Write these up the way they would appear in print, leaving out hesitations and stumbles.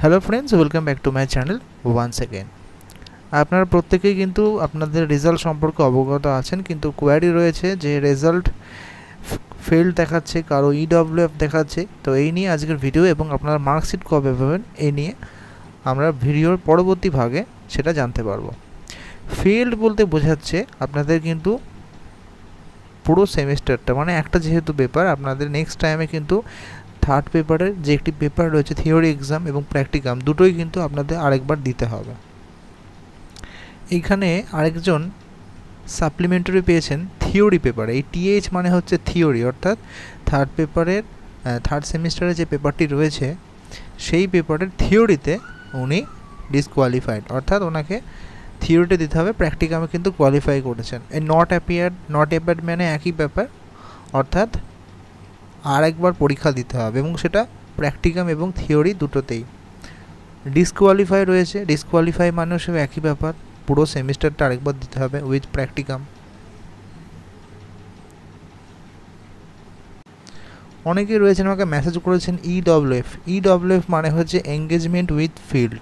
Hello friends, welcome back to my channel once again. আপনারা প্রত্যেকেই কিন্তু আপনাদের রেজাল্ট সম্পর্কে অবগত আছেন, কিন্তু কোয়ারি রয়েছে যে রেজাল্ট ফেল্ড দেখাচ্ছে, কারো ইডব্লিউএফ দেখাচ্ছে। তো এই নিয়ে আজকের ভিডিও এবং আপনারা মার্কশিট কবে পাবেন এই নিয়ে আমরা ভিডিওর পরবর্তী ভাগে সেটা জানতে পারবো। ফেল্ড বলতে বোঝাচ্ছে আপনাদের কিন্তু পুরো সেমিস্টারটা, মানে একটা যেহেতু পেপার, আপনাদের নেক্সট টাইমে কিন্তু থার্ড পেপারের যে একটি পেপার রয়েছে থিওরি এক্সাম এবং প্র্যাকটিকাম দুটোই কিন্তু আপনাদের আরেকবার দিতে হবে। এইখানে আরেকজন সাপ্লিমেন্টারি পেয়েছেন থিওরি পেপারে। এই টিএইচ মানে হচ্ছে থিওরি, অর্থাৎ থার্ড পেপারের থার্ড সেমিস্টারে যে পেপারটি রয়েছে সেই পেপারের থিওরিতে উনি ডিসকোয়ালিফাইড, অর্থাৎ ওনাকে থিওরিতে দিতে হবে, প্র্যাকটিকামে কিন্তু কোয়ালিফাই করেছেন। এই নট অ্যাপিয়ার্ড মানে একই ব্যাপার, অর্থাৎ আর একবার পরীক্ষা দিতে হবে এবং সেটা প্র্যাকটিকাম এবং থিওরি দুটোতেই। ডিসকোয়ালিফাই রয়েছে, ডিসকোয়ালিফাই মানেও সে একই ব্যাপার, পুরো সেমিস্টারটা আরেকবার দিতে হবে উইথ প্র্যাকটিকাম। অনেকেই রয়েছেন আমাকে মেসেজ করেছেন ইডব্লিউএফ মানে হচ্ছে এঙ্গেজমেন্ট উইথ ফিল্ড।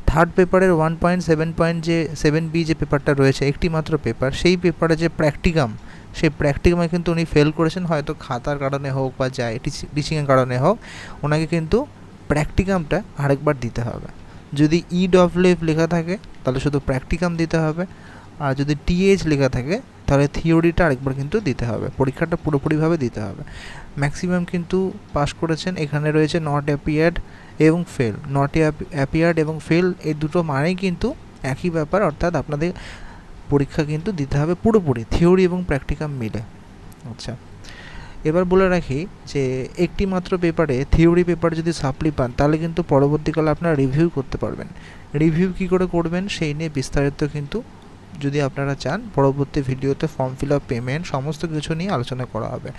থার্ড পেপারের 1.7.7b যে পেপারটা রয়েছে, একটি মাত্র পেপার, সেই পেপারে যে প্র্যাকটিকাম, সেই প্র্যাকটিকামে কিন্তু উনি ফেল করেছেন, হয়তো খাতার কারণে হোক বা টিচিংয়ের কারণে হোক, ওনাকে কিন্তু প্র্যাকটিকামটা আরেকবার দিতে হবে। যদি ইডব্লিউএফ লেখা থাকে তাহলে শুধু প্র্যাকটিকাম দিতে হবে, আর যদি টিএইচ লেখা থাকে তাহলে থিওরিটা আরেকবার কিন্তু দিতে হবে, পরীক্ষাটা পুরোপুরিভাবে দিতে হবে। ম্যাক্সিমাম কিন্তু পাস করেছেন। এখানে রয়েছে নট অ্যাপিয়ার্ড এবং ফেল। নট অ্যাপিয়ার্ড এবং ফেল এই দুটো মানেই কিন্তু একই ব্যাপার, অর্থাৎ আপনাদের পরীক্ষা কিন্তু দিতে হবে পুরোপুরি থিওরি এবং প্র্যাকটিকাম মিলে। আচ্ছা, এবার বলে রাখি যে একটি মাত্র পেপারে থিওরি পেপার যদি সাপ্লি পান তাহলে কিন্তু পরবর্তীকালে আপনারা রিভিউ করতে পারবেন। রিভিউ কী করে করবেন সেই নিয়ে বিস্তারিত কিন্তু যদি আপনারা চান পরবর্তী ভিডিওতে ফর্ম ফিল আপ, পেমেন্ট সমস্ত কিছু নিয়ে আলোচনা করা হবে।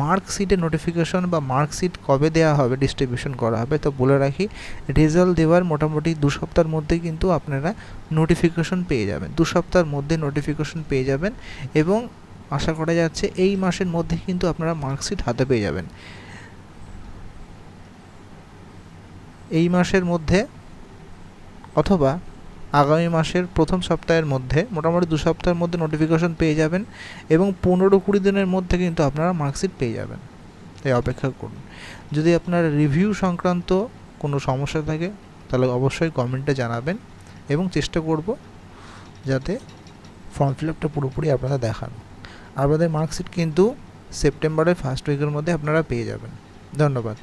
মার্কশিটের নোটিফিকেশন বা মার্কশিট কবে দেওয়া হবে, ডিস্ট্রিবিউশন করা হবে, তো বলে রাখি রেজাল্ট দেওয়ার মোটামুটি 2 সপ্তাহের মধ্যেই কিন্তু আপনারা নোটিফিকেশন পেয়ে যাবেন। 2 সপ্তাহের মধ্যে নোটিফিকেশন পেয়ে যাবেন এবং আশা করা যাচ্ছে এই মাসের মধ্যে কিন্তু আপনারা মার্কশিট হাতে পেয়ে যাবেন। এই মাসের মধ্যে অথবা আগামী মাসের প্রথম সপ্তাহের মধ্যে, মোটামুটি 2 সপ্তাহের মধ্যে নোটিফিকেশন পেয়ে যাবেন এবং 15-20 দিনের মধ্যে কিন্তু আপনারা মার্কশিট পেয়ে যাবেন। তাই অপেক্ষা করুন। যদি আপনার রিভিউ সংক্রান্ত কোনো সমস্যা থাকে তাহলে অবশ্যই কমেন্টে জানাবেন এবং চেষ্টা করব যাতে ফর্ম ফিল আপটা পুরোপুরি আপনারা দেখান। আপনাদের মার্কশিট কিন্তু সেপ্টেম্বরের ফার্স্ট উইকের মধ্যে আপনারা পেয়ে যাবেন। ধন্যবাদ।